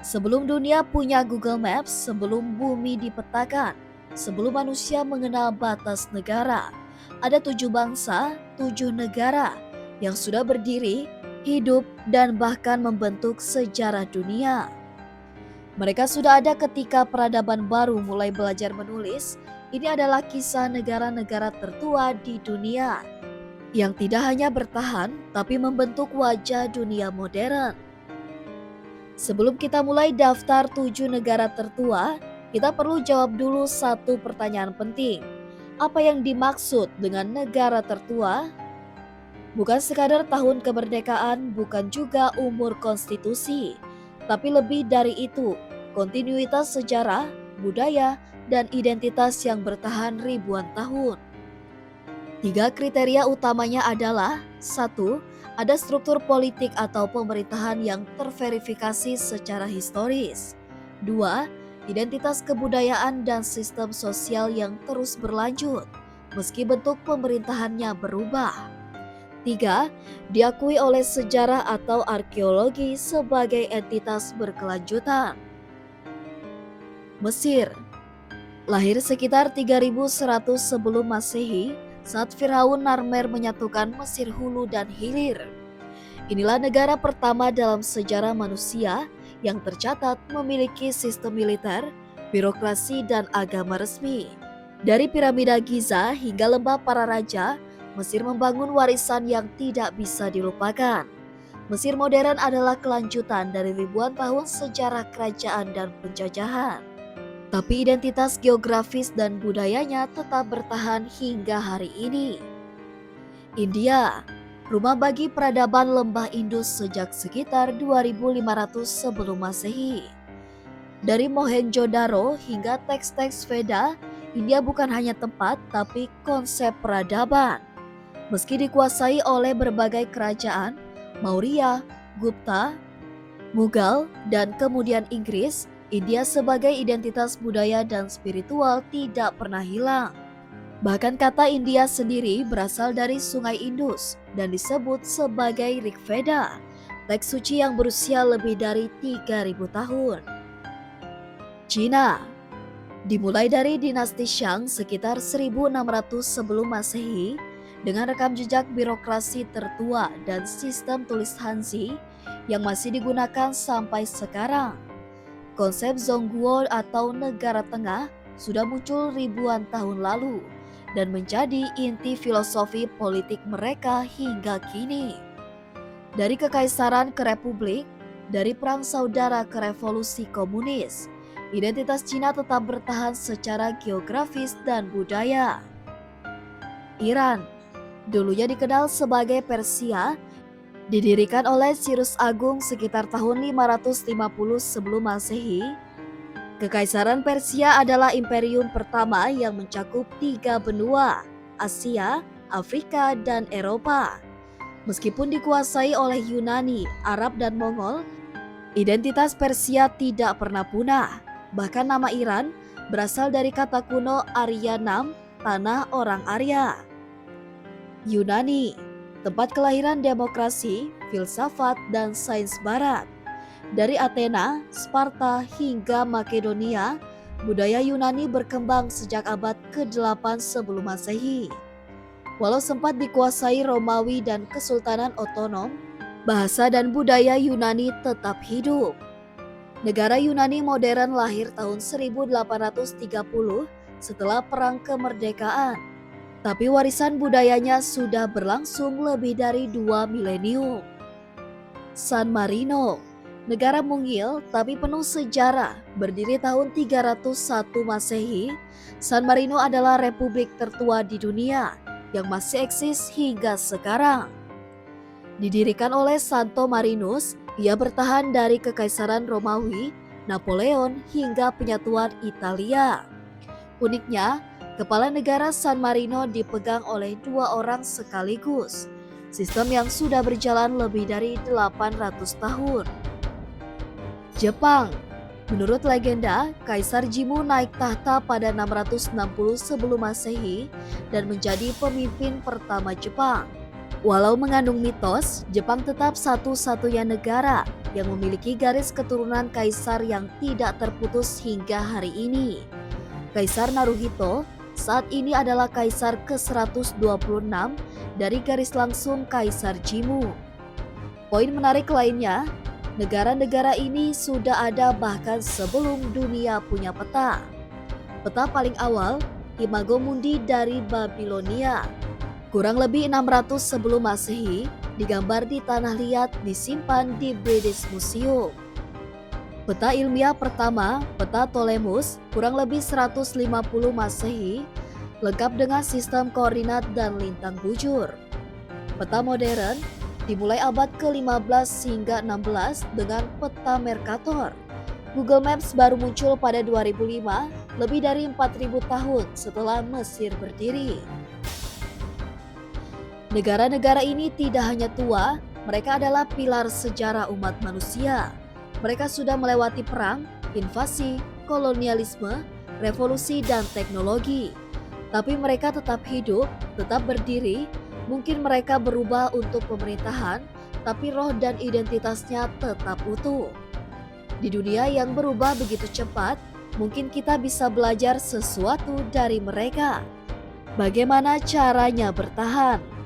Sebelum dunia punya Google Maps, sebelum bumi dipetakan, sebelum manusia mengenal batas negara, ada 7 bangsa, 7 negara yang sudah berdiri, hidup, dan bahkan membentuk sejarah dunia. Mereka sudah ada ketika peradaban baru mulai belajar menulis. Ini adalah kisah negara-negara tertua di dunia yang tidak hanya bertahan, tapi membentuk wajah dunia modern. Sebelum kita mulai daftar 7 negara tertua, kita perlu jawab dulu satu pertanyaan penting. Apa yang dimaksud dengan negara tertua? Bukan sekadar tahun kemerdekaan, bukan juga umur konstitusi, tapi lebih dari itu, kontinuitas sejarah, budaya, dan identitas yang bertahan ribuan tahun. 3 kriteria utamanya adalah: 1. Ada struktur politik atau pemerintahan yang terverifikasi secara historis. 2. Identitas kebudayaan dan sistem sosial yang terus berlanjut, meski bentuk pemerintahannya berubah. 3. Diakui oleh sejarah atau arkeologi sebagai entitas berkelanjutan. Mesir lahir sekitar 3100 sebelum Masehi saat Firaun Narmer menyatukan Mesir Hulu dan Hilir. Inilah negara pertama dalam sejarah manusia yang tercatat memiliki sistem militer, birokrasi, dan agama resmi. Dari piramida Giza hingga lembah para raja, Mesir membangun warisan yang tidak bisa dilupakan. Mesir modern adalah kelanjutan dari ribuan tahun sejarah kerajaan dan penjajahan. Tapi identitas geografis dan budayanya tetap bertahan hingga hari ini. India, rumah bagi peradaban lembah Indus sejak sekitar 2500 sebelum Masehi. Dari Mohenjo-daro hingga teks-teks Veda, India bukan hanya tempat tapi konsep peradaban. Meski dikuasai oleh berbagai kerajaan, Maurya, Gupta, Mughal, dan kemudian Inggris, India sebagai identitas budaya dan spiritual tidak pernah hilang. Bahkan kata India sendiri berasal dari Sungai Indus dan disebut sebagai Rig Veda, teks suci yang berusia lebih dari 3000 tahun. Cina dimulai dari dinasti Shang sekitar 1600 sebelum Masehi dengan rekam jejak birokrasi tertua dan sistem tulis Hanzi yang masih digunakan sampai sekarang. Konsep Zhongguo atau negara tengah sudah muncul ribuan tahun lalu dan menjadi inti filosofi politik mereka hingga kini. Dari kekaisaran ke republik, dari perang saudara ke revolusi komunis, identitas Cina tetap bertahan secara geografis dan budaya. Iran, dulunya dikenal sebagai Persia, didirikan oleh Cyrus Agung sekitar tahun 550 sebelum Masehi. Kekaisaran Persia adalah imperium pertama yang mencakup 3 benua, Asia, Afrika, dan Eropa. Meskipun dikuasai oleh Yunani, Arab, dan Mongol, identitas Persia tidak pernah punah. Bahkan nama Iran berasal dari kata kuno Aryanam, tanah orang Arya. Yunani, tempat kelahiran demokrasi, filsafat, dan sains barat. Dari Athena, Sparta, hingga Makedonia, budaya Yunani berkembang sejak abad ke-8 sebelum Masehi. Walau sempat dikuasai Romawi dan Kesultanan Otonom, bahasa dan budaya Yunani tetap hidup. Negara Yunani modern lahir tahun 1830 setelah Perang Kemerdekaan. Tapi warisan budayanya sudah berlangsung lebih dari 2 milenium. San Marino, negara mungil tapi penuh sejarah, berdiri tahun 301 Masehi. San Marino adalah republik tertua di dunia yang masih eksis hingga sekarang. Didirikan oleh Santo Marinus, ia bertahan dari kekaisaran Romawi, Napoleon, hingga penyatuan Italia. Uniknya, kepala negara San Marino dipegang oleh 2 orang sekaligus, sistem yang sudah berjalan lebih dari 800 tahun. Jepang, menurut legenda, Kaisar Jimmu naik tahta pada 660 sebelum Masehi dan menjadi pemimpin pertama Jepang. Walau mengandung mitos, Jepang tetap satu-satunya negara yang memiliki garis keturunan kaisar yang tidak terputus hingga hari ini. Kaisar Naruhito saat ini adalah kaisar ke-126 dari garis langsung Kaisar Jimmu. Poin menarik lainnya, negara-negara ini sudah ada bahkan sebelum dunia punya peta. Peta paling awal, Imago Mundi dari Babilonia. Kurang lebih 600 sebelum Masehi, digambar di tanah liat disimpan di British Museum. Peta ilmiah pertama, peta Ptolemus, kurang lebih 150 Masehi, lengkap dengan sistem koordinat dan lintang bujur. Peta modern dimulai abad ke-15 hingga 16 dengan peta Mercator. Google Maps baru muncul pada 2005, lebih dari 4.000 tahun setelah Mesir berdiri. Negara-negara ini tidak hanya tua, mereka adalah pilar sejarah umat manusia. Mereka sudah melewati perang, invasi, kolonialisme, revolusi, dan teknologi. Tapi mereka tetap hidup, tetap berdiri. Mungkin mereka berubah untuk pemerintahan, tapi roh dan identitasnya tetap utuh. Di dunia yang berubah begitu cepat, mungkin kita bisa belajar sesuatu dari mereka. Bagaimana caranya bertahan?